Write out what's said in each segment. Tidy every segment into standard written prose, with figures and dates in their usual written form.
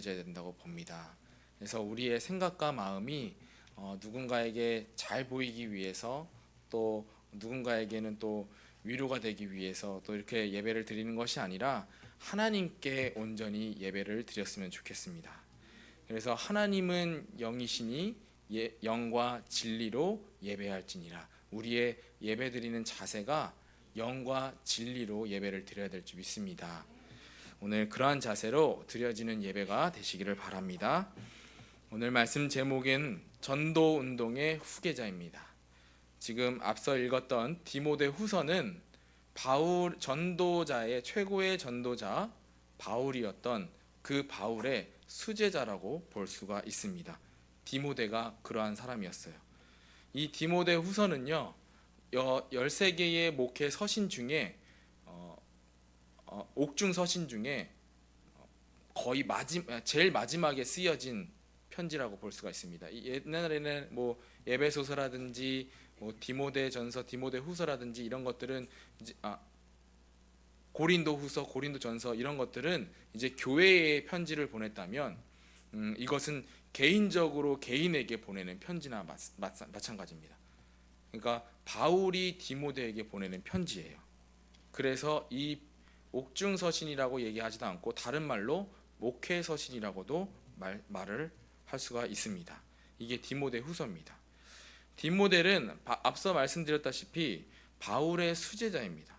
되어야 된다고 봅니다. 그래서 우리의 생각과 마음이 누군가에게 잘 보이기 위해서, 또 누군가에게는 또 위로가 되기 위해서 또 이렇게 예배를 드리는 것이 아니라 하나님께 온전히 예배를 드렸으면 좋겠습니다. 그래서 하나님은 영이시니 영과 진리로 예배할지니라. 우리의 예배 드리는 자세가 영과 진리로 예배를 드려야 될 줄 믿습니다. 오늘 그러한 자세로 드려지는 예배가 되시기를 바랍니다. 오늘 말씀 제목은 전도 운동의 후계자입니다. 지금 앞서 읽었던 디모데 후서는 바울 전도자의 최고의 전도자 바울이었던 그 바울의 수제자라고 볼 수가 있습니다. 디모데가 그러한 사람이었어요. 이 디모데 후서는요, 13개의 목회 서신 중에 옥중 서신 중에 거의 제일 마지막에 쓰여진 편지라고 볼 수가 있습니다. 옛날에는 뭐 에베소서라든지 뭐 디모데전서, 디모데후서라든지 이런 것들은 이제 고린도후서, 고린도전서 이런 것들은 이제 교회에 편지를 보냈다면 이것은 개인적으로 개인에게 보내는 편지나 마찬가지입니다. 그러니까 바울이 디모데에게 보내는 편지예요. 그래서 이 옥중서신이라고 얘기하지도 않고 다른 말로 목회서신이라고도 말을 할 수가 있습니다. 이게 디모데 후서입니다. 디모데는 앞서 말씀드렸다시피 바울의 수제자입니다.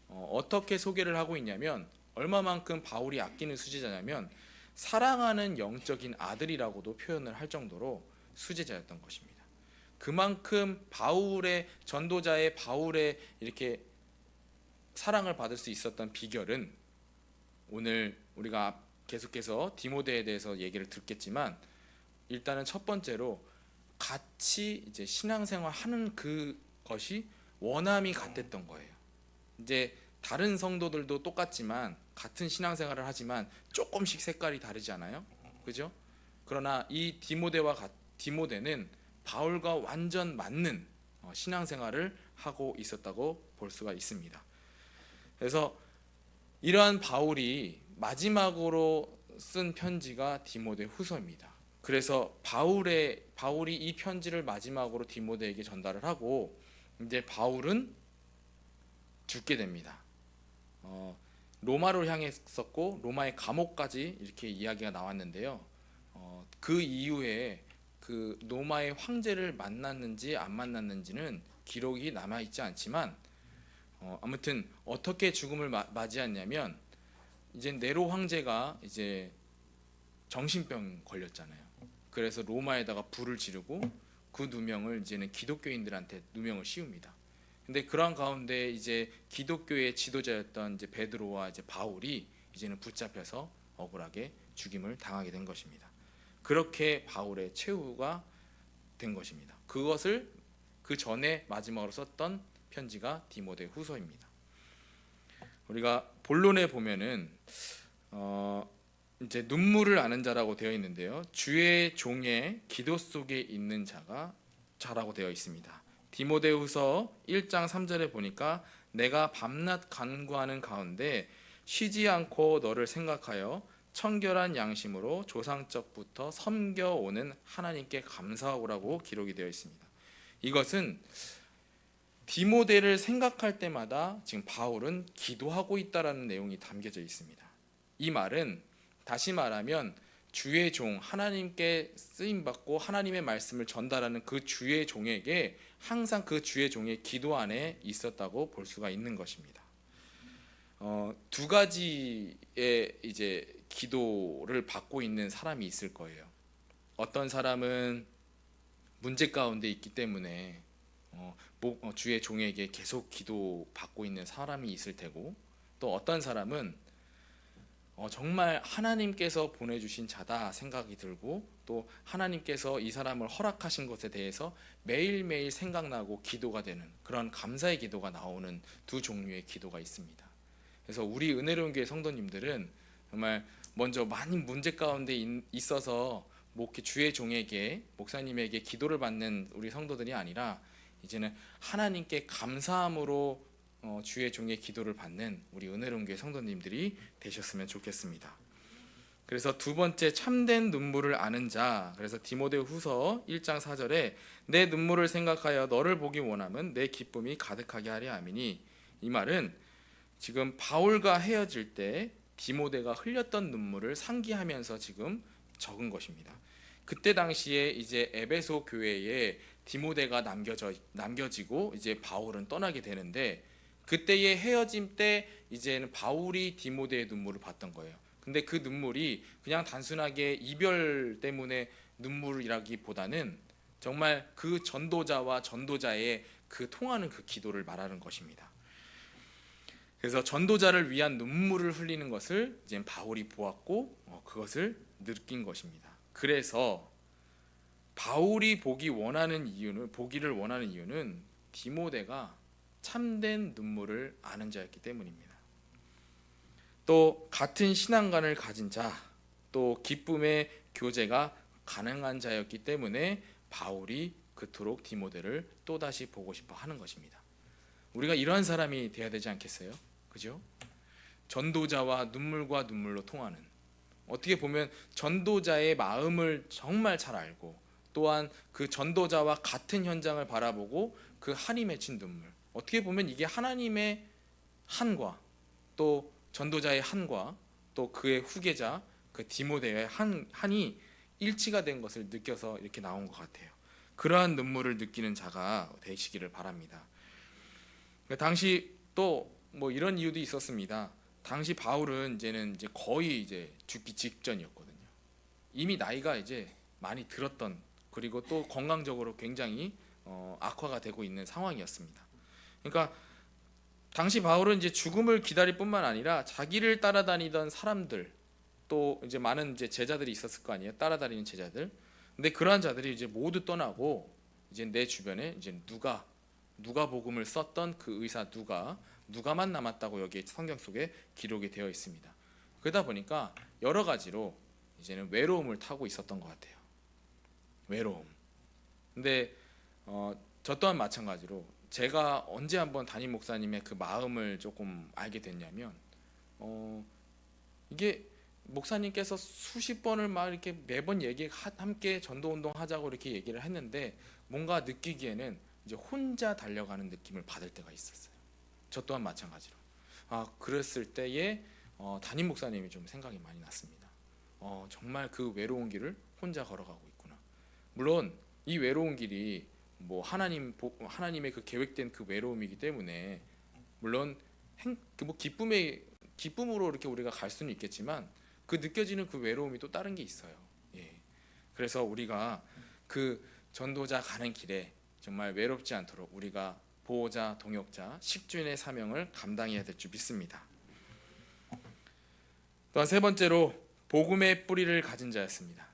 어떻게 소개를 하고 있냐면, 얼마만큼 바울이 아끼는 수제자냐면 사랑하는 영적인 아들이라고도 표현을 할 정도로 수제자였던 것입니다. 그만큼 바울의 전도자의 바울의 이렇게 사랑을 받을 수 있었던 비결은, 오늘 우리가 계속해서 디모데에 대해서 얘기를 듣겠지만, 일단은 첫 번째로 같이 이제 신앙생활 하는 그것이 원함이 같았던 거예요. 이제 다른 성도들도 똑같지만 같은 신앙생활을 하지만 조금씩 색깔이 다르잖아요, 그죠? 그러나 이 디모데는 바울과 완전 맞는 신앙생활을 하고 있었다고 볼 수가 있습니다. 그래서 이러한 바울이 마지막으로 쓴 편지가 디모데 후서입니다. 그래서 바울이 이 편지를 마지막으로 디모데에게 전달을 하고, 이제 바울은 죽게 됩니다. 로마로 향했었고 로마의 감옥까지 이렇게 이야기가 나왔는데요. 그 이후에 그 로마의 황제를 만났는지 안 만났는지는 기록이 남아 있지 않지만, 아무튼 어떻게 죽음을 맞이했냐면, 이제 네로 황제가 이제 정신병 걸렸잖아요. 그래서 로마에다가 불을 지르고 그 누명을 이제는 기독교인들한테 누명을 씌웁니다. 근데 그런 가운데 이제 기독교의 지도자였던 이제 베드로와 이제 바울이 이제는 붙잡혀서 억울하게 죽임을 당하게 된 것입니다. 그렇게 바울의 최후가 된 것입니다. 그것을 그 전에 마지막으로 썼던 편지가 디모데 후서입니다. 우리가 본론에 보면은 이제 눈물을 아는 자라고 되어 있는데요, 주의 종의 기도 속에 있는 자라고 되어 있습니다. 디모데후서 1장 3절에 보니까 내가 밤낮 간구하는 가운데 쉬지 않고 너를 생각하여 청결한 양심으로 조상적부터 섬겨오는 하나님께 감사하고라고 기록이 되어 있습니다. 이것은 디모데를 생각할 때마다 지금 바울은 기도하고 있다라는 내용이 담겨져 있습니다. 이 말은 다시 말하면 주의 종, 하나님께 쓰임받고 하나님의 말씀을 전달하는 그 주의 종에게 항상 그 주의 종의 기도 안에 있었다고 볼 수가 있는 것입니다. 두 가지의 이제 기도를 받고 있는 사람이 있을 거예요. 어떤 사람은 문제 가운데 있기 때문에 주의 종에게 계속 기도 받고 있는 사람이 있을 테고, 또 어떤 사람은 정말 하나님께서 보내주신 자다 생각이 들고, 또 하나님께서 이 사람을 허락하신 것에 대해서 매일매일 생각나고 기도가 되는 그런 감사의 기도가 나오는 두 종류의 기도가 있습니다. 그래서 우리 은혜로운 교회 성도님들은 정말 먼저 많은 문제 가운데 있어서 주의 종에게, 목사님에게 기도를 받는 우리 성도들이 아니라, 이제는 하나님께 감사함으로 주의 종의 기도를 받는 우리 은혜로운 교회 성도님들이 되셨으면 좋겠습니다. 그래서 두 번째 참된 눈물을 아는 자. 그래서 디모데후서 1장 4절에 내 눈물을 생각하여 너를 보기 원함은 내 기쁨이 가득하게 하려 함이니, 이 말은 지금 바울과 헤어질 때 디모데가 흘렸던 눈물을 상기하면서 지금 적은 것입니다. 그때 당시에 이제 에베소 교회에 디모데가 남겨지고 이제 바울은 떠나게 되는데, 그때의 헤어짐 때 이제는 바울이 디모데의 눈물을 봤던 거예요. 근데 그 눈물이 그냥 단순하게 이별 때문에 눈물이라기보다는 정말 그 전도자와 전도자의 그 통하는 그 기도를 말하는 것입니다. 그래서 전도자를 위한 눈물을 흘리는 것을 이제 바울이 보았고 그것을 느낀 것입니다. 그래서 바울이 보기를 원하는 이유는 디모데가 참된 눈물을 아는 자였기 때문입니다. 또 같은 신앙관을 가진 자, 또 기쁨의 교제가 가능한 자였기 때문에 바울이 그토록 디모데를 또다시 보고 싶어 하는 것입니다. 우리가 이러한 사람이 되어야 되지 않겠어요? 그죠? 전도자와 눈물과 눈물로 통하는, 어떻게 보면 전도자의 마음을 정말 잘 알고, 또한 그 전도자와 같은 현장을 바라보고 그 한이 맺힌 눈물, 어떻게 보면 이게 하나님의 한과 또 전도자의 한과 또 그의 후계자 그 디모데의 한이 일치가 된 것을 느껴서 이렇게 나온 것 같아요. 그러한 눈물을 느끼는 자가 되시기를 바랍니다. 당시 또 뭐 이런 이유도 있었습니다. 당시 바울은 이제 거의 이제 죽기 직전이었거든요. 이미 나이가 이제 많이 들었던, 그리고 또 건강적으로 굉장히 악화가 되고 있는 상황이었습니다. 그러니까 당시 바울은 이제 죽음을 기다릴 뿐만 아니라 자기를 따라다니던 사람들, 또 이제 많은 이제 제자들이 있었을 거 아니에요. 따라다니는 제자들. 근데 그러한 자들이 이제 모두 떠나고 이제 내 주변에 이제 누가 복음을 썼던 그 의사 누가만 남았다고 여기 성경 속에 기록이 되어 있습니다. 그러다 보니까 여러 가지로 이제는 외로움을 타고 있었던 것 같아요. 외로움. 근데 저 또한 마찬가지로 제가 언제 한번 담임 목사님의 그 마음을 조금 알게 됐냐면, 이게 목사님께서 수십 번을 막 이렇게 매번 함께 전도 운동 하자고 이렇게 얘기를 했는데, 뭔가 느끼기에는 이제 혼자 달려가는 느낌을 받을 때가 있었어요. 저 또한 마찬가지로. 그랬을 때에 담임 목사님이 좀 생각이 많이 났습니다. 정말 그 외로운 길을 혼자 걸어가고 있구나. 물론 이 외로운 길이 뭐 하나님의 그 계획된 그 외로움이기 때문에, 물론 기쁨으로 이렇게 우리가 갈 수는 있겠지만 그 느껴지는 그 외로움이 또 다른 게 있어요. 예. 그래서 우리가 그 전도자 가는 길에 정말 외롭지 않도록 우리가 보호자, 동역자, 식주인의 사명을 감당해야 될 줄 믿습니다. 또한 세 번째로 복음의 뿌리를 가진 자였습니다.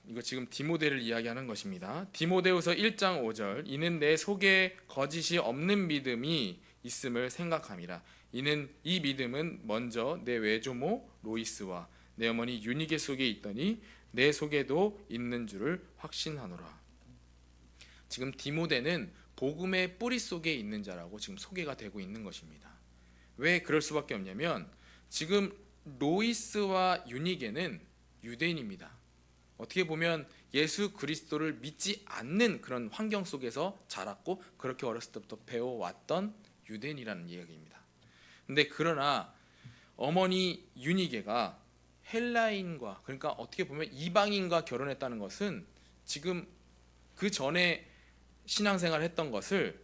이거 지금 디모데를 이야기하는 것입니다. 디모데후서 1장 5절, 이는 내 속에 거짓이 없는 믿음이 있음을 생각함이라. 이 믿음은 먼저 내 외조모 로이스와 내 어머니 유니게 속에 있더니 내 속에도 있는 줄을 확신하노라. 지금 디모데는 복음의 뿌리 속에 있는 자라고 지금 소개가 되고 있는 것입니다. 왜 그럴 수밖에 없냐면, 지금 로이스와 유니게는 유대인입니다. 어떻게 보면 예수 그리스도를 믿지 않는 그런 환경 속에서 자랐고 그렇게 어렸을 때부터 배워왔던 유대인이라는 이야기입니다. 근데 그러나 어머니 유니게가 헬라인과, 그러니까 어떻게 보면 이방인과 결혼했다는 것은 지금 그 전에 신앙생활 했던 것을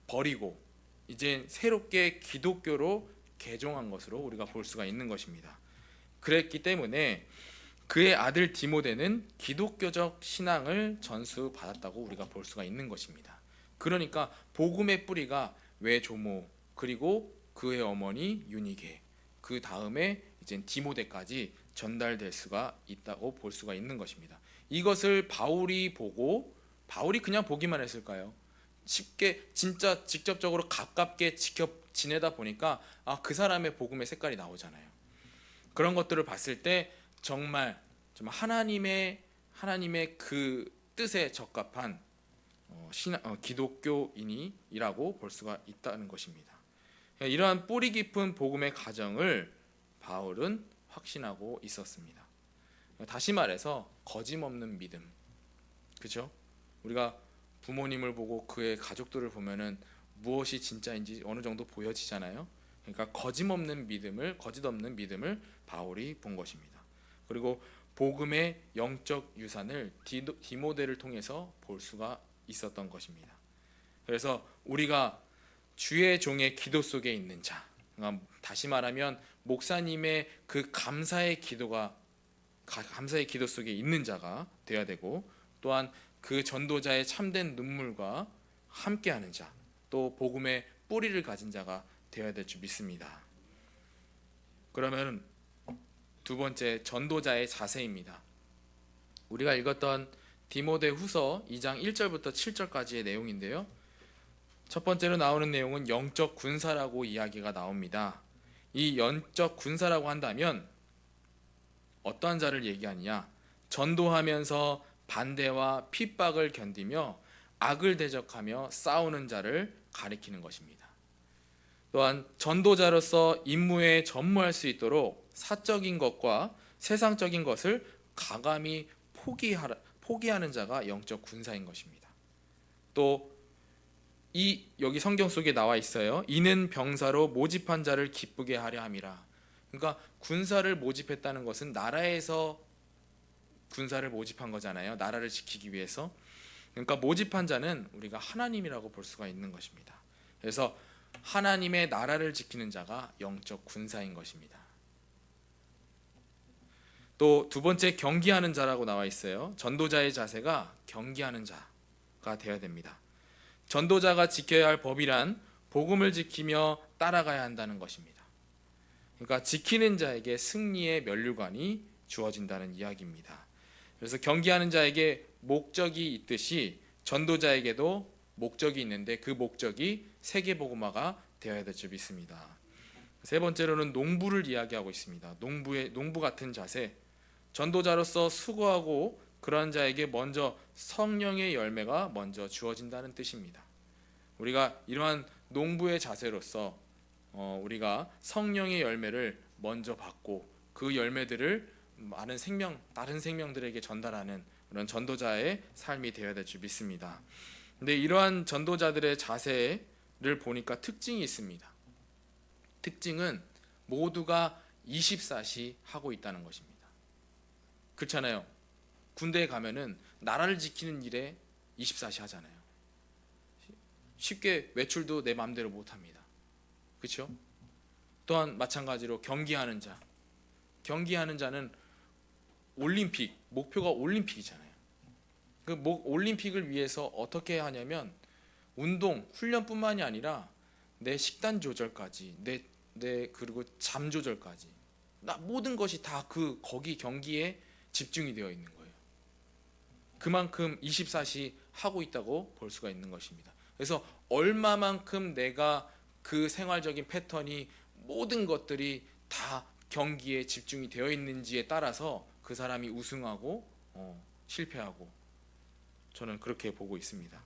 버리고 이제 새롭게 기독교로 개종한 것으로 우리가 볼 수가 있는 것입니다. 그랬기 때문에 그의 아들 디모데는 기독교적 신앙을 전수받았다고 우리가 볼 수가 있는 것입니다. 그러니까 복음의 뿌리가 외조모, 그리고 그의 어머니 유니게, 그 다음에 이제 디모데까지 전달될 수가 있다고 볼 수가 있는 것입니다. 이것을 바울이 보고, 바울이 그냥 보기만 했을까요? 쉽게 진짜 직접적으로 가깝게 지내다 보니까 그 사람의 복음의 색깔이 나오잖아요. 그런 것들을 봤을 때 정말 하나님의 그 뜻에 적합한 기독교인이라고 볼 수가 있다는 것입니다. 이러한 뿌리 깊은 복음의 가정을 바울은 확신하고 있었습니다. 다시 말해서 거짓없는 믿음. 그죠? 우리가 부모님을 보고 그의 가족들을 보면은 무엇이 진짜인지 어느 정도 보여지잖아요. 그러니까 거짓없는 믿음을 바울이 본 것입니다. 그리고 복음의 영적 유산을 디모데를 통해서 볼 수가 있었던 것입니다. 그래서 우리가 주의 종의 기도 속에 있는 자, 다시 말하면 목사님의 그 감사의 기도 속에 있는 자가 되어야 되고, 또한 그 전도자의 참된 눈물과 함께하는 자, 또 복음의 뿌리를 가진 자가 되어야 될 줄 믿습니다. 그러면 두 번째, 전도자의 자세입니다. 우리가 읽었던 디모데후서 2장 1절부터 7절까지의 내용인데요. 첫 번째로 나오는 내용은 영적 군사라고 이야기가 나옵니다. 이 영적 군사라고 한다면 어떠한 자를 얘기하느냐? 전도하면서 반대와 핍박을 견디며 악을 대적하며 싸우는 자를 가리키는 것입니다. 또한 전도자로서 임무에 전무할 수 있도록 사적인 것과 세상적인 것을 가감히 포기하는 자가 영적 군사인 것입니다. 또 여기 성경 속에 나와 있어요. 이는 병사로 모집한 자를 기쁘게 하려 함이라. 그러니까 군사를 모집했다는 것은 나라에서 군사를 모집한 거잖아요. 나라를 지키기 위해서. 그러니까 모집한 자는 우리가 하나님이라고 볼 수가 있는 것입니다. 그래서 하나님의 나라를 지키는 자가 영적 군사인 것입니다. 또 두 번째, 경기하는 자라고 나와 있어요. 전도자의 자세가 경기하는 자가 되어야 됩니다. 전도자가 지켜야 할 법이란 복음을 지키며 따라가야 한다는 것입니다. 그러니까 지키는 자에게 승리의 면류관이 주어진다는 이야기입니다. 그래서 경기하는 자에게 목적이 있듯이 전도자에게도 목적이 있는데 그 목적이 세계복음화가 되어야 될 줄 믿습니다. 세 번째로는 농부를 이야기하고 있습니다. 농부 같은 자세. 전도자로서 수고하고 그런 자에게 먼저 성령의 열매가 먼저 주어진다는 뜻입니다. 우리가 이러한 농부의 자세로서 우리가 성령의 열매를 먼저 받고 그 열매들을 다른 생명들에게 전달하는 그런 전도자의 삶이 되어야 될 줄 믿습니다. 근데 이러한 전도자들의 자세를 보니까 특징이 있습니다. 특징은 모두가 24시 하고 있다는 것입니다. 그렇잖아요. 군대에 가면은 나라를 지키는 일에 24시 하잖아요. 쉽게 외출도 내 마음대로 못 합니다. 그렇죠? 또한 마찬가지로 경기하는 자는 목표가 올림픽이잖아요. 그 올림픽을 위해서 어떻게 하냐면 훈련뿐만이 아니라 내 식단 조절까지, 그리고 잠 조절까지, 모든 것이 다 거기 경기에 집중이 되어 있는 거예요. 그만큼 24시 하고 있다고 볼 수가 있는 것입니다. 그래서 얼마만큼 내가 그 생활적인 패턴이 모든 것들이 다 경기에 집중이 되어 있는지에 따라서 그 사람이 우승하고 실패하고, 저는 그렇게 보고 있습니다.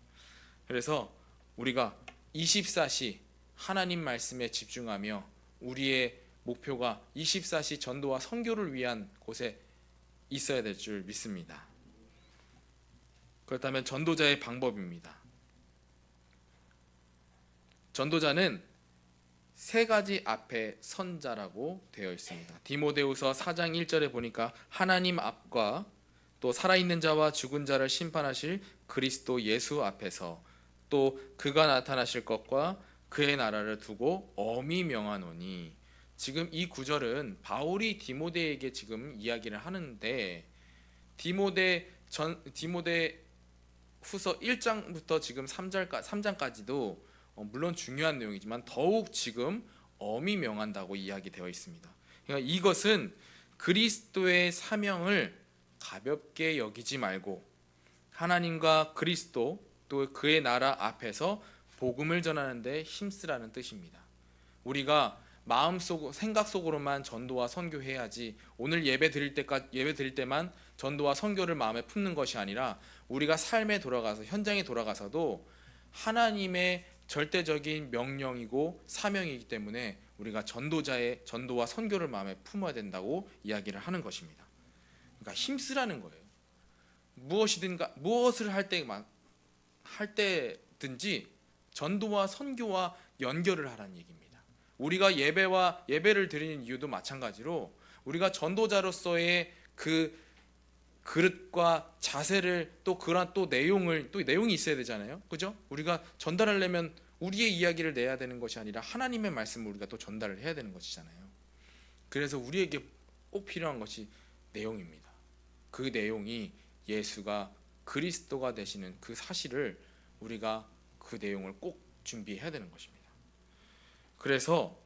그래서 우리가 24시 하나님 말씀에 집중하며 우리의 목표가 24시 전도와 선교를 위한 곳에 있어야 될 줄 믿습니다. 그렇다면 전도자의 방법입니다. 전도자는 세 가지 앞에 선 자라고 되어 있습니다. 디모데후서 4장 1절에 보니까 하나님 앞과 또 살아있는 자와 죽은 자를 심판하실 그리스도 예수 앞에서 또 그가 나타나실 것과 그의 나라를 두고 엄히 명하노니. 지금 이 구절은 바울이 디모데에게 지금 이야기를 하는데, 디모데 후서 1장부터 지금 3장까지도 물론 중요한 내용이지만 더욱 지금 엄히 명한다고 이야기되어 있습니다. 그러니까 이것은 그리스도의 사명을 가볍게 여기지 말고 하나님과 그리스도 또 그의 나라 앞에서 복음을 전하는 데 힘쓰라는 뜻입니다. 우리가 생각 속으로만 전도와 선교해야지, 오늘 예배 드릴 때만 전도와 선교를 마음에 품는 것이 아니라 우리가 삶에 돌아가서, 현장에 돌아가서도 하나님의 절대적인 명령이고 사명이기 때문에 우리가 전도와 선교를 마음에 품어야 된다고 이야기를 하는 것입니다. 그러니까 힘쓰라는 거예요. 무엇을 할 때든지 전도와 선교와 연결을 하라는 얘기입니다. 우리가 예배를 드리는 이유도 마찬가지로 우리가 전도자로서의 그 그릇과 자세를 또 그런 내용이 있어야 되잖아요. 그죠? 우리가 전달하려면 우리의 이야기를 내야 되는 것이 아니라 하나님의 말씀을 우리가 또 전달을 해야 되는 것이잖아요. 그래서 우리에게 꼭 필요한 것이 내용입니다. 그 내용이 예수가 그리스도가 되시는 그 사실을 우리가 그 내용을 꼭 준비해야 되는 것입니다. 그래서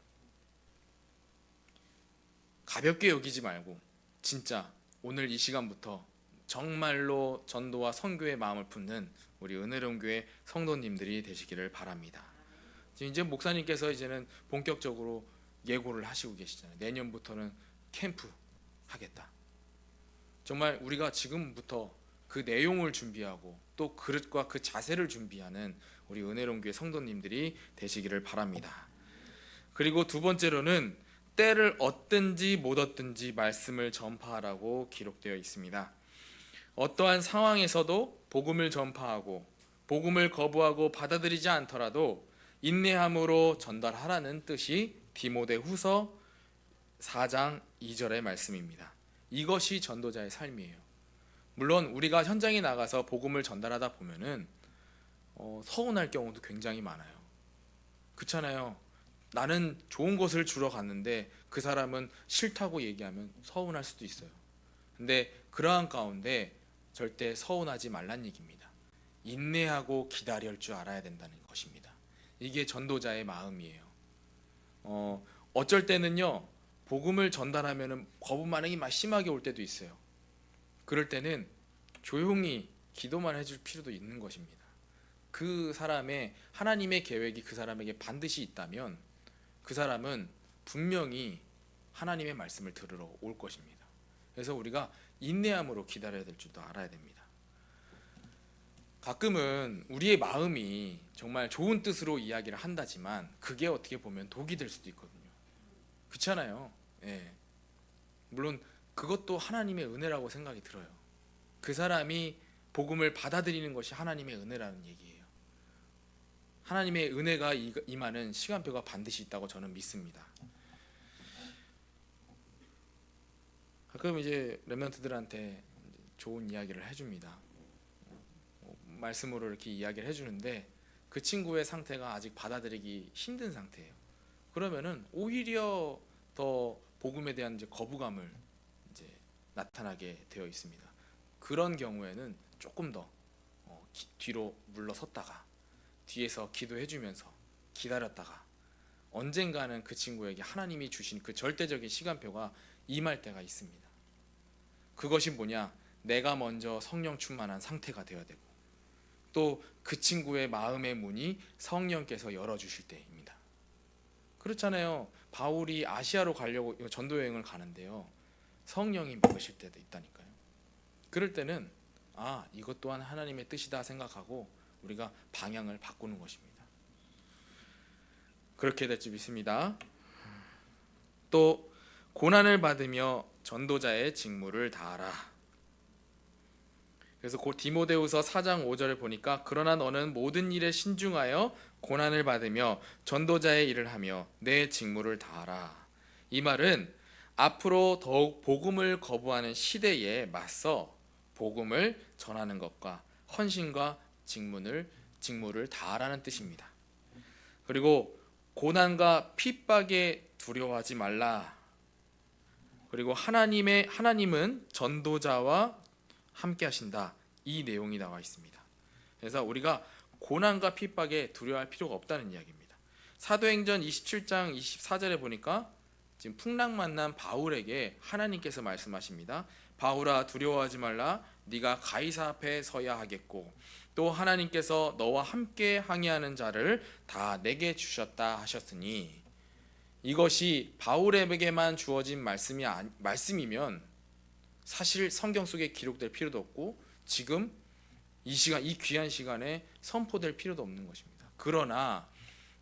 가볍게 여기지 말고 진짜 오늘 이 시간부터 정말로 전도와 선교의 마음을 품는 우리 은혜로운 교회 성도님들이 되시기를 바랍니다. 이제 목사님께서 이제는 본격적으로 예고를 하시고 계시잖아요. 내년부터는 캠프 하겠다. 정말 우리가 지금부터 그 내용을 준비하고 또 그릇과 그 자세를 준비하는 우리 은혜로운 교회 성도님들이 되시기를 바랍니다. 그리고 두 번째로는 때를 얻든지 못 얻든지 말씀을 전파하라고 기록되어 있습니다. 어떠한 상황에서도 복음을 전파하고 복음을 거부하고 받아들이지 않더라도 인내함으로 전달하라는 뜻이 디모데후서 4장 2절의 말씀입니다. 이것이 전도자의 삶이에요. 물론 우리가 현장에 나가서 복음을 전달하다 보면은 서운할 경우도 굉장히 많아요. 그렇잖아요. 나는 좋은 것을 주러 갔는데 그 사람은 싫다고 얘기하면 서운할 수도 있어요. 근데 그러한 가운데 절대 서운하지 말란 얘기입니다. 인내하고 기다릴 줄 알아야 된다는 것입니다. 이게 전도자의 마음이에요. 어쩔 때는요, 복음을 전달하면 거부 반응이 막 심하게 올 때도 있어요. 그럴 때는 조용히 기도만 해줄 필요도 있는 것입니다. 그 사람의 하나님의 계획이 그 사람에게 반드시 있다면 그 사람은 분명히 하나님의 말씀을 들으러 올 것입니다. 그래서 우리가 인내함으로 기다려야 될 줄도 알아야 됩니다. 가끔은 우리의 마음이 정말 좋은 뜻으로 이야기를 한다지만 그게 어떻게 보면 독이 될 수도 있거든요. 그렇잖아요. 예. 물론 그것도 하나님의 은혜라고 생각이 들어요. 그 사람이 복음을 받아들이는 것이 하나님의 은혜라는 얘기예요. 하나님의 은혜가 임하는 시간표가 반드시 있다고 저는 믿습니다. 가끔 이제 렘넌트들한테 좋은 이야기를 해줍니다. 말씀으로 이렇게 이야기를 해주는데 그 친구의 상태가 아직 받아들이기 힘든 상태예요. 그러면은 오히려 더 복음에 대한 이제 거부감을 이제 나타나게 되어 있습니다. 그런 경우에는 조금 더 뒤로 물러섰다가 뒤에서 기도해주면서 기다렸다가 언젠가는 그 친구에게 하나님이 주신 그 절대적인 시간표가 임할 때가 있습니다. 그것이 뭐냐? 내가 먼저 성령 충만한 상태가 되어야 되고 또 그 친구의 마음의 문이 성령께서 열어주실 때입니다. 그렇잖아요. 바울이 아시아로 가려고 전도 여행을 가는데요. 성령이 막으실 때도 있다니까요. 그럴 때는 이것 또한 하나님의 뜻이다 생각하고 우리가 방향을 바꾸는 것입니다. 그렇게 될 줄 믿습니다. 또 고난을 받으며 전도자의 직무를 다하라. 그래서 디모데후서 4장 5절을 보니까 그러나 너는 모든 일에 신중하여 고난을 받으며 전도자의 일을 하며 내 직무를 다하라. 이 말은 앞으로 더욱 복음을 거부하는 시대에 맞서 복음을 전하는 것과 헌신과 직무를 다하라는 뜻입니다. 그리고 고난과 핍박에 두려워하지 말라. 그리고 하나님은 전도자와 함께 하신다. 이 내용이 나와 있습니다. 그래서 우리가 고난과 핍박에 두려워할 필요가 없다는 이야기입니다. 사도행전 27장 24절에 보니까 지금 풍랑 만난 바울에게 하나님께서 말씀하십니다. 바울아 두려워하지 말라. 네가 가이사 앞에 서야 하겠고 또 하나님께서 너와 함께 항해하는 자를 다 내게 주셨다 하셨으니 이것이 바울에게만 주어진 말씀이면 사실 성경 속에 기록될 필요도 없고 지금 이 귀한 시간에 선포될 필요도 없는 것입니다. 그러나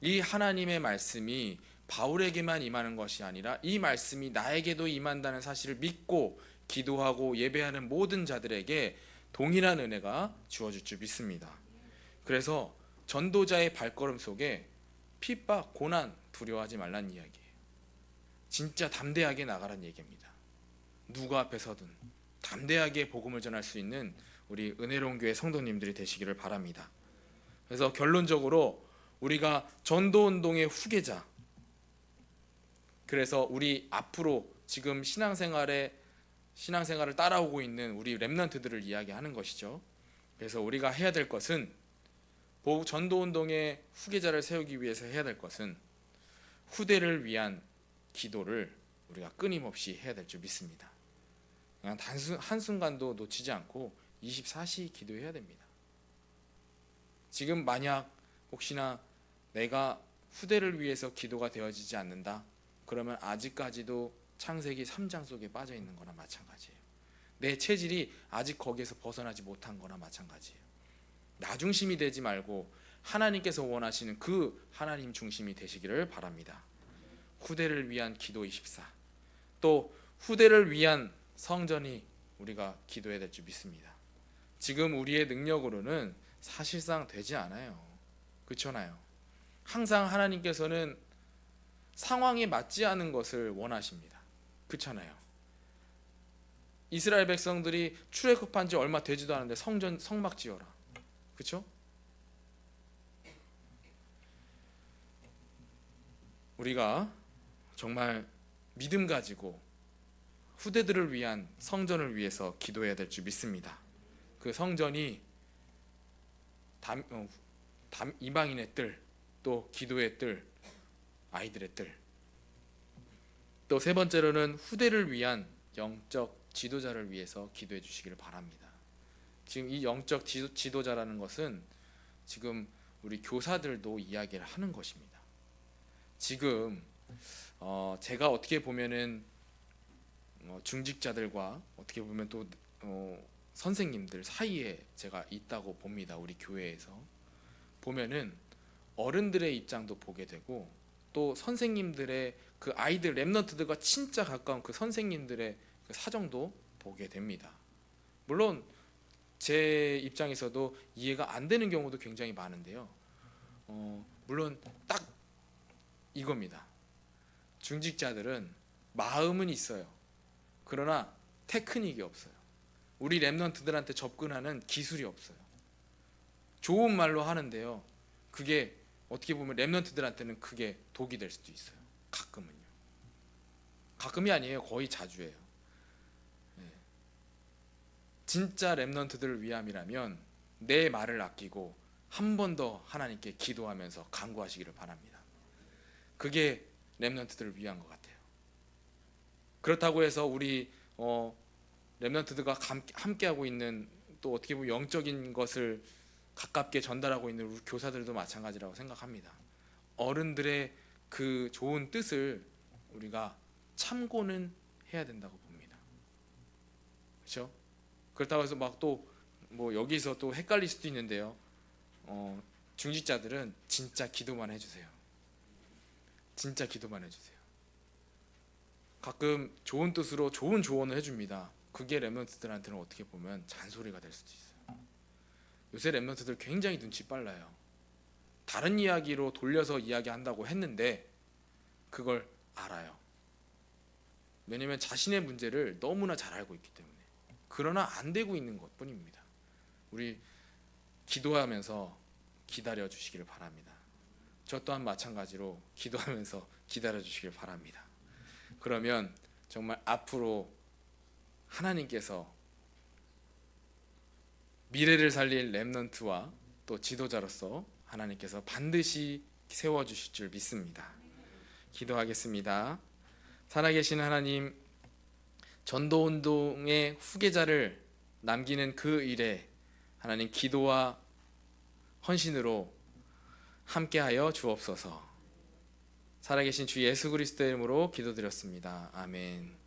이 하나님의 말씀이 바울에게만 임하는 것이 아니라 이 말씀이 나에게도 임한다는 사실을 믿고 기도하고 예배하는 모든 자들에게 동일한 은혜가 주어질 줄 믿습니다. 그래서 전도자의 발걸음 속에 핍박, 고난 두려워하지 말라는 이야기예요. 진짜 담대하게 나가라는 얘기입니다. 누구 앞에 서든 담대하게 복음을 전할 수 있는 우리 은혜로운 교회 성도님들이 되시기를 바랍니다. 그래서 결론적으로 우리가 전도운동의 후계자, 그래서 우리 앞으로 지금 신앙생활을 따라오고 있는 우리 렘넌트들을 이야기하는 것이죠. 그래서 우리가 해야 될 것은, 전도운동의 후계자를 세우기 위해서 해야 될 것은 후대를 위한 기도를 우리가 끊임없이 해야 될 줄 믿습니다. 그냥 한순간도 놓치지 않고 24시 기도해야 됩니다. 지금 만약 혹시나 내가 후대를 위해서 기도가 되어지지 않는다, 그러면 아직까지도 창세기 3장 속에 빠져 있는 거나 마찬가지예요. 내 체질이 아직 거기에서 벗어나지 못한 거나 마찬가지예요. 나 중심이 되지 말고 하나님께서 원하시는 그 하나님 중심이 되시기를 바랍니다. 후대를 위한 기도 24, 또 후대를 위한 성전이 우리가 기도해야 될 줄 믿습니다. 지금 우리의 능력으로는 사실상 되지 않아요. 그렇잖아요. 항상 하나님께서는 상황에 맞지 않은 것을 원하십니다. 그렇잖아요. 이스라엘 백성들이 출애굽한 지 얼마 되지도 않은데 성막 지어라. 그렇죠? 우리가 정말 믿음 가지고 후대들을 위한 성전을 위해서 기도해야 될 줄 믿습니다. 그 성전이 이방인의 뜰, 또 기도의 뜰, 아이들의 뜰. 또 세 번째로는 후대를 위한 영적 지도자를 위해서 기도해 주시기를 바랍니다. 지금 이 영적 지도자라는 것은 지금 우리 교사들도 이야기를 하는 것입니다. 지금 제가 어떻게 보면은 중직자들과 어떻게 보면 또 선생님들 사이에 제가 있다고 봅니다. 우리 교회에서 보면은 어른들의 입장도 보게 되고, 또 선생님들의 그 아이들 렘넌트들과 진짜 가까운 그 선생님들의 그 사정도 보게 됩니다. 물론 제 입장에서도 이해가 안 되는 경우도 굉장히 많은데요. 물론 딱 이겁니다. 중직자들은 마음은 있어요. 그러나 테크닉이 없어요. 우리 렘넌트들한테 접근하는 기술이 없어요. 좋은 말로 하는데요, 그게 어떻게 보면 렘넌트들한테는 그게 독이 될 수도 있어요. 가끔은요. 가끔이 아니에요. 거의 자주예요. 진짜 렘넌트들을 위함이라면 내 말을 아끼고 한 번 더 하나님께 기도하면서 간구하시기를 바랍니다. 그게 렘넌트들을 위한 것 같아요. 그렇다고 해서 우리 렘넌트들과 함께하고 있는, 또 어떻게 보면 영적인 것을 가깝게 전달하고 있는 우리 교사들도 마찬가지라고 생각합니다. 어른들의 그 좋은 뜻을 우리가 참고는 해야 된다고 봅니다. 그렇죠? 그렇다고 해서 막 또 뭐 여기서 또 헷갈릴 수도 있는데요. 중직자들은 진짜 기도만 해주세요. 진짜 기도만 해주세요. 가끔 좋은 뜻으로 좋은 조언을 해줍니다. 그게 렘넌트들한테는 어떻게 보면 잔소리가 될 수도 있어요. 요새 렘넌트들 굉장히 눈치 빨라요. 다른 이야기로 돌려서 이야기한다고 했는데 그걸 알아요. 왜냐하면 자신의 문제를 너무나 잘 알고 있기 때문에. 그러나 안 되고 있는 것뿐입니다. 우리 기도하면서 기다려 주시기를 바랍니다. 저 또한 마찬가지로 기도하면서 기다려 주시길 바랍니다. 그러면 정말 앞으로 하나님께서 미래를 살릴 렘넌트와 또 지도자로서 하나님께서 반드시 세워주실 줄 믿습니다. 기도하겠습니다. 살아계신 하나님, 전도운동의 후계자를 남기는 그 일에 하나님 기도와 헌신으로 함께하여 주옵소서. 살아계신 주 예수 그리스도의 이름으로 기도드렸습니다. 아멘.